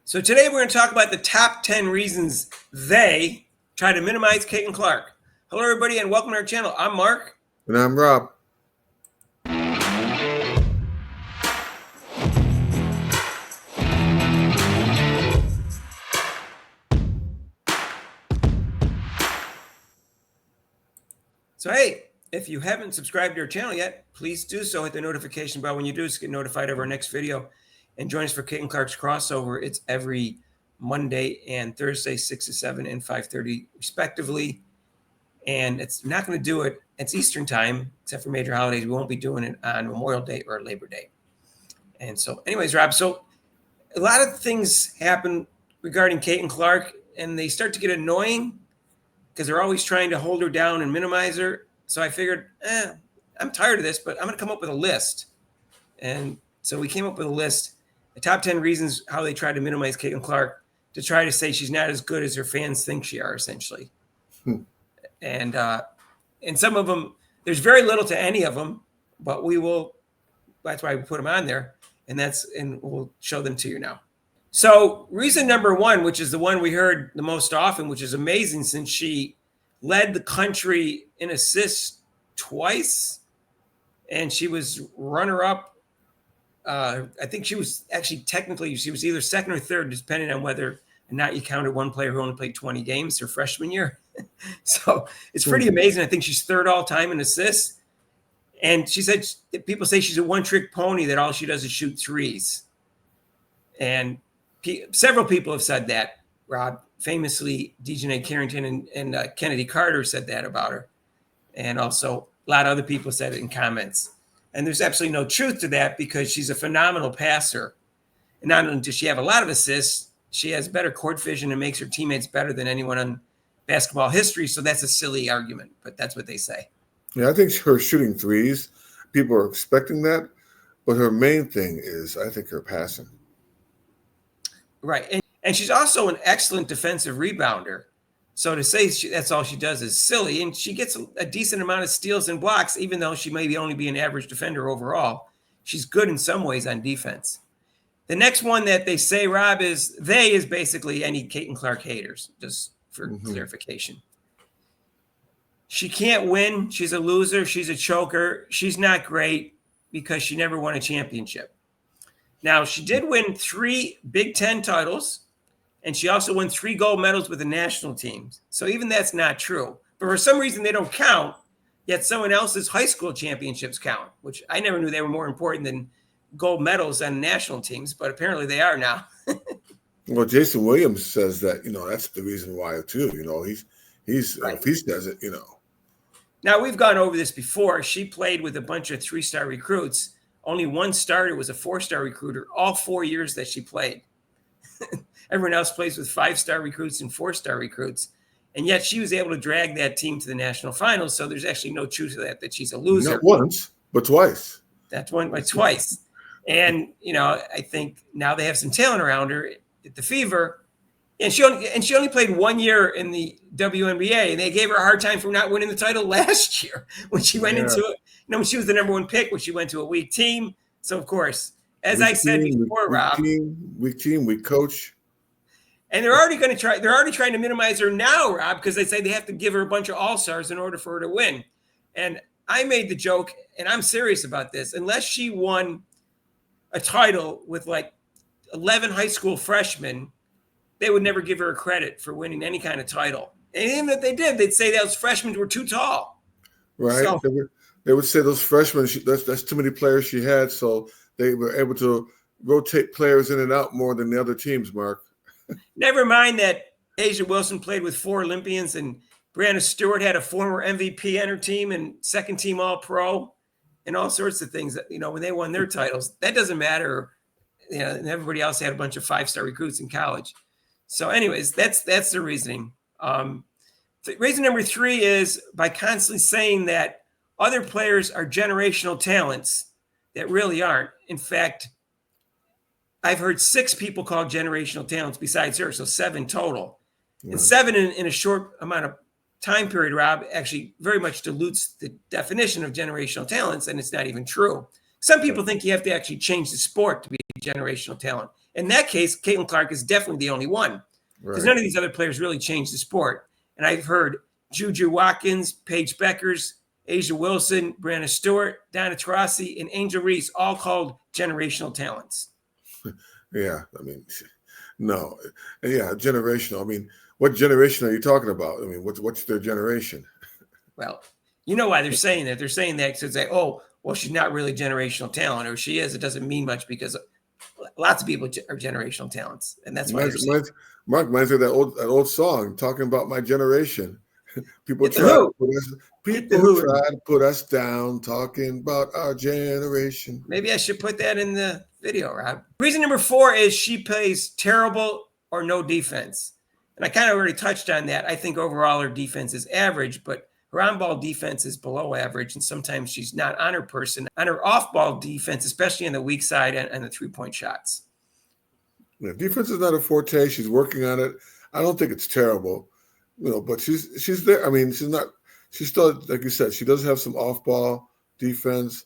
So today we're going to talk about the top 10 reasons they try to minimize Caitlin Clark. Hello, everybody, and welcome to our channel. I'm Mark. And I'm Rob. So, hey, if you haven't subscribed to our channel yet, please do so. Hit the notification bell when you do so get notified of our next video. And join us for Caitlin Clark's crossover. It's every Monday and Thursday, 6 to 7 and 5:30, respectively. And it's not going to do it. It's Eastern time, except for major holidays. We won't be doing it on Memorial Day or Labor Day. And so, anyways, Rob, so a lot of things happen regarding Caitlin Clark, and they start to get annoying because they're always trying to hold her down and minimize her. So I figured, I'm tired of this, but I'm going to come up with a list. And so we came up with a list, the top 10 reasons how they try to minimize Caitlin Clark to try to say she's not as good as her fans think she are, essentially. And some of them, there's very little to any of them, but that's why we put them on there. And we'll show them to you now. So reason number one, which is the one we heard the most often, which is amazing since she led the country in assists twice, and she was runner-up. I think she was actually she was either second or third, depending on whether or not you counted one player who only played 20 games her freshman year. So it's pretty amazing. I think she's third all time in assists. And she said people say she's a one-trick pony, that all she does is shoot threes. And several people have said that, Rob. Famously, Dejanay Carrington and Kennedy Carter said that about her. And also a lot of other people said it in comments. And there's absolutely no truth to that because she's a phenomenal passer. And not only does she have a lot of assists, she has better court vision and makes her teammates better than anyone in basketball history. So that's a silly argument, but that's what they say. Yeah, I think her shooting threes, people are expecting that. But her main thing is, I think, her passing. Right. And she's also an excellent defensive rebounder. So to say that's all she does is silly. And she gets a decent amount of steals and blocks, even though she may only be an average defender overall. She's good in some ways on defense. The next one that they say, Rob, is basically any Caitlin Clark haters, just for clarification. She can't win. She's a loser. She's a choker. She's not great because she never won a championship. Now, she did win 3 Big Ten titles, and she also won 3 gold medals with the national teams. So even that's not true. But for some reason, they don't count, yet someone else's high school championships count, which I never knew they were more important than gold medals on national teams, but apparently they are now. Well, Jason Williams says that, that's the reason why, too. He's right. If he does it, Now, we've gone over this before. She played with a bunch of 3-star recruits. Only one starter was a 4-star recruiter all 4 years that she played. Everyone else plays with 5-star recruits and 4-star recruits. And yet she was able to drag that team to the national finals. So there's actually no truth to that she's a loser. Not once, but twice. That's twice. And, I think now they have some talent around her at the Fever. And she only played 1 year in the WNBA. And they gave her a hard time for not winning the title last year when she went into it. When she was the number 1 pick, when she went to a weak team. So, of course, as I said before, Rob. Weak team, weak coach. And they're already trying to minimize her now, Rob, because they say they have to give her a bunch of all-stars in order for her to win. And I made the joke, and I'm serious about this. Unless she won a title with like 11 high school freshmen, they would never give her credit for winning any kind of title. And even if they did, they'd say those freshmen were too tall. Right. So, they would say those freshmen, that's too many players she had, so they were able to rotate players in and out more than the other teams, Mark. Never mind that Asia Wilson played with 4 Olympians and Brianna Stewart had a former MVP on her team and second team All-Pro and all sorts of things that, when they won their titles. That doesn't matter. And everybody else had a bunch of 5-star recruits in college. So anyways, that's the reasoning. Reason number 3 is by constantly saying that other players are generational talents that really aren't. In fact, I've heard 6 people called generational talents besides her, so 7 total. Yeah. And 7 in a short amount of time period, Rob, actually very much dilutes the definition of generational talents, and it's not even true. Some people think you have to actually change the sport to be a generational talent. in that case, Caitlin Clark is definitely the only one because none of these other players really changed the sport. And I've heard Juju Watkins, Paige Beckers, Asia Wilson, Brianna Stewart, Donna Taurasi, and Angel Reese, all called generational talents. Yeah, I mean, no, yeah, generational. I mean, what generation are you talking about? I mean, what's their generation? Well, you know why they're saying that. They're saying that because they say, oh, well, she's not really generational talent, or she is. It doesn't mean much because lots of people are generational talents, and that's why. Mark reminds me of that old song talking about my generation. People try to put us down, talking about our generation. Maybe I should put that in the video, Rob. Reason number 4 is she plays terrible or no defense. And I kind of already touched on that. I think overall her defense is average, but her on-ball defense is below average, and sometimes she's not on her person. On her off-ball defense, especially on the weak side and the three-point shots. Yeah, defense is not a forte. She's working on it. I don't think it's terrible, but she's there. I mean, she's still, like you said, she does have some off-ball defense.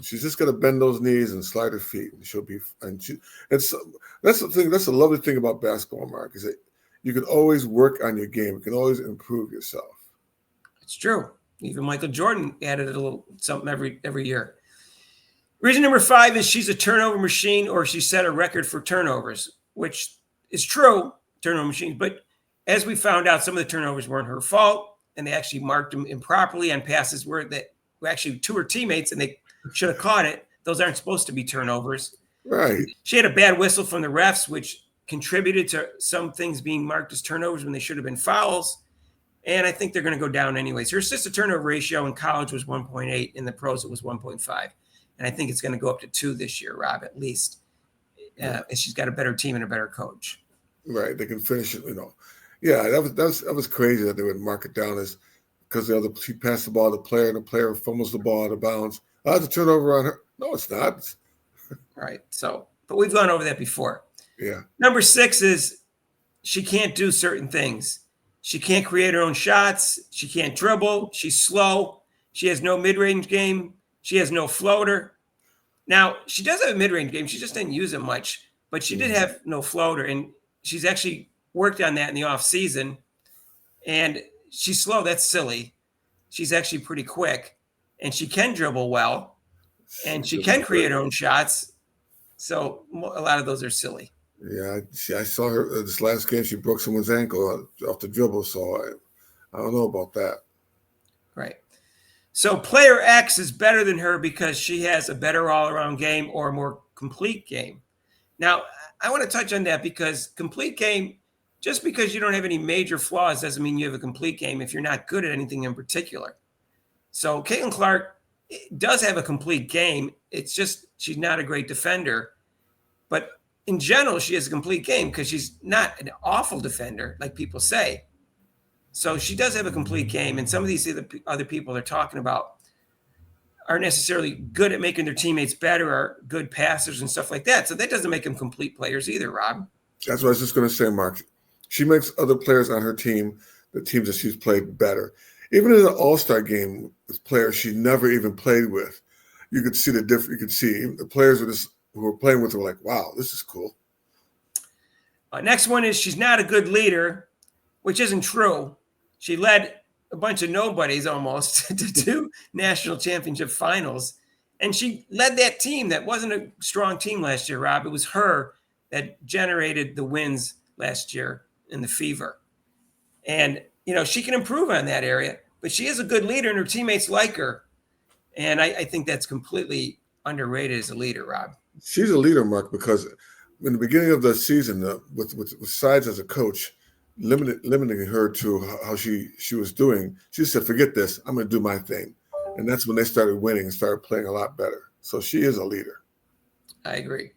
She's just going to bend those knees and slide her feet, and she'll be. That's the thing. That's the lovely thing about basketball, Mark, is that you can always work on your game. You can always improve yourself. It's true. Even Michael Jordan added a little something every year. Reason number 5 is she's a turnover machine, or she set a record for turnovers, which is true, turnover machines. But as we found out, some of the turnovers weren't her fault, and they actually marked them improperly on passes where actually to her teammates, and they should have caught it. Those aren't supposed to be turnovers. Right. She had a bad whistle from the refs, which contributed to some things being marked as turnovers when they should have been fouls. And I think they're going to go down anyways. Her assist-to-turnover ratio in college was 1.8. In the pros, it was 1.5. And I think it's going to go up to 2 this year, Rob, at least. And she's got a better team and a better coach. Right. They can finish it, Yeah, that was crazy that they would mark it down as because she passed the ball to the player and the player fumbles the ball out of bounds. That's a turnover on her. No, it's not. Right. So, but we've gone over that before. Yeah. Number 6 is she can't do certain things. She can't create her own shots. She can't dribble. She's slow. She has no mid-range game. She has no floater. Now, she does have a mid-range game. She just didn't use it much, but she did have no floater, and she's actually worked on that in the offseason. And she's slow. That's silly. She's actually pretty quick, and she can dribble well, and she can create her own shots. So a lot of those are silly. Yeah, I saw her this last game. She broke someone's ankle off the dribble, so I don't know about that. Right. So player X is better than her because she has a better all-around game or a more complete game. Now, I want to touch on that because complete game, just because you don't have any major flaws doesn't mean you have a complete game if you're not good at anything in particular. So Caitlin Clark does have a complete game. It's just she's not a great defender. But in general, she has a complete game because she's not an awful defender, like people say. So she does have a complete game. And some of these other people they're talking about aren't necessarily good at making their teammates better or good passers and stuff like that. So that doesn't make them complete players either, Rob. That's what I was just going to say, Mark. She makes other players on her team, the teams that she's played, better. Even in an all-star game with players she never even played with, you could see the difference. You could see the players who were playing with her were like, wow, this is cool. Next one is she's not a good leader, which isn't true. She led a bunch of nobodies almost to 2 national championship finals. And she led that team that wasn't a strong team last year, Rob. It was her that generated the wins last year in the Fever. And, she can improve on that area, but she is a good leader and her teammates like her. And I think that's completely underrated as a leader, Rob. She's a leader, Mark, because in the beginning of the season, with Sides as a coach, limiting her to how she was doing, she said, forget this, I'm going to do my thing. And that's when they started winning and started playing a lot better. So she is a leader. I agree.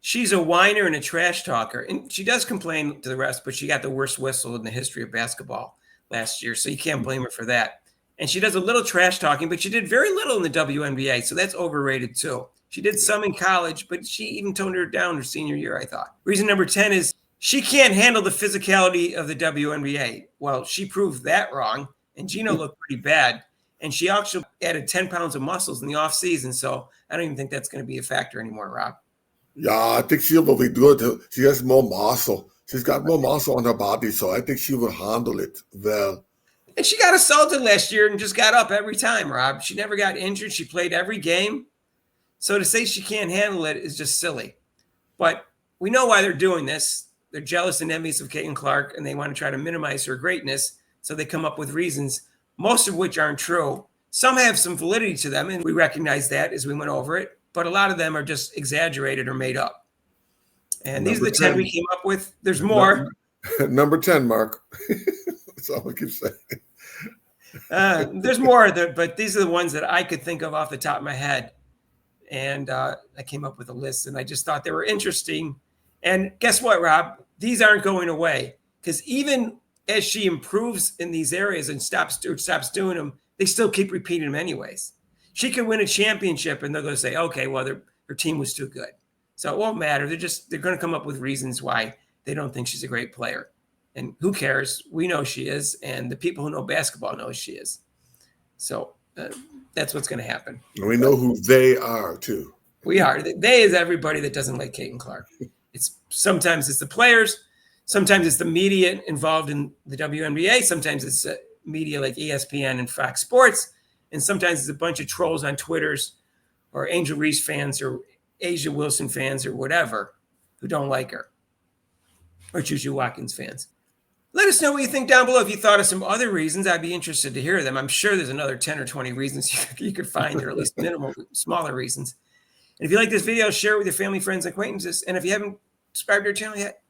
She's a whiner and a trash talker. And she does complain to the refs, but she got the worst whistle in the history of basketball last year. So you can't blame her for that. And she does a little trash talking, but she did very little in the WNBA. So that's overrated too. She did some in college, but she even toned her down her senior year, I thought. Reason number 10 is she can't handle the physicality of the WNBA. Well, she proved that wrong. And Gino looked pretty bad. And she actually added 10 pounds of muscles in the offseason. So I don't even think that's going to be a factor anymore, Rob. Yeah, I think she will be good. She has more muscle. She's got more muscle on her body, so I think she will handle it well. And she got assaulted last year and just got up every time, Rob. She never got injured. She played every game. So to say she can't handle it is just silly. But we know why they're doing this. They're jealous and envious of Caitlin Clark, and they want to try to minimize her greatness. So they come up with reasons, most of which aren't true. Some have some validity to them, and we recognize that as we went over it. But a lot of them are just exaggerated or made up. And these are the 10 we came up with. There's more. Number 10, Mark. That's all I keep saying. There's more, but these are the ones that I could think of off the top of my head. And I came up with a list, and I just thought they were interesting. And guess what, Rob? These aren't going away, because even as she improves in these areas and stops doing them, they still keep repeating them anyways. She could win a championship, and they're going to say, okay, well, her team was too good. So it won't matter. They're going to come up with reasons why they don't think she's a great player. And who cares? We know she is, and the people who know basketball know she is. So that's what's going to happen. And we know who they are, too. We are. They is everybody that doesn't like Caitlin Clark. Sometimes it's the players. Sometimes it's the media involved in the WNBA. Sometimes it's media like ESPN and Fox Sports. And sometimes it's a bunch of trolls on Twitters or Angel Reese fans or Asia Wilson fans or whatever who don't like her, or Juju Watkins fans. Let us know what you think down below. If you thought of some other reasons, I'd be interested to hear them. I'm sure there's another 10 or 20 reasons you could find, or at least minimal, smaller reasons. And if you like this video, share it with your family, friends, and acquaintances. And if you haven't subscribed to our channel yet,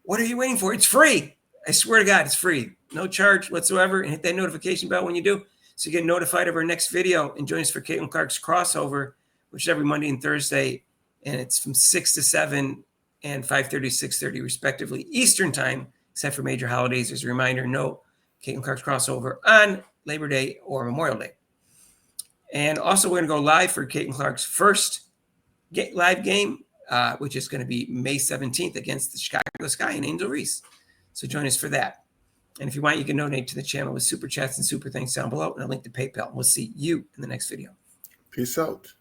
what are you waiting for? It's free. I swear to God, it's free. No charge whatsoever. And hit that notification bell when you do, so you get notified of our next video. And join us for Caitlin Clark's crossover, which is every Monday and Thursday. And it's from 6 to 7 and 5:30 to 6:30, respectively, Eastern time, except for major holidays. As a reminder, no Caitlin Clark's crossover on Labor Day or Memorial Day. And also, we're going to go live for Caitlin Clark's first live game, which is going to be May 17th against the Chicago Sky and Angel Reese. So join us for that. And if you want, you can donate to the channel with super chats and super thanks down below, and a link to PayPal. We'll see you in the next video. Peace out.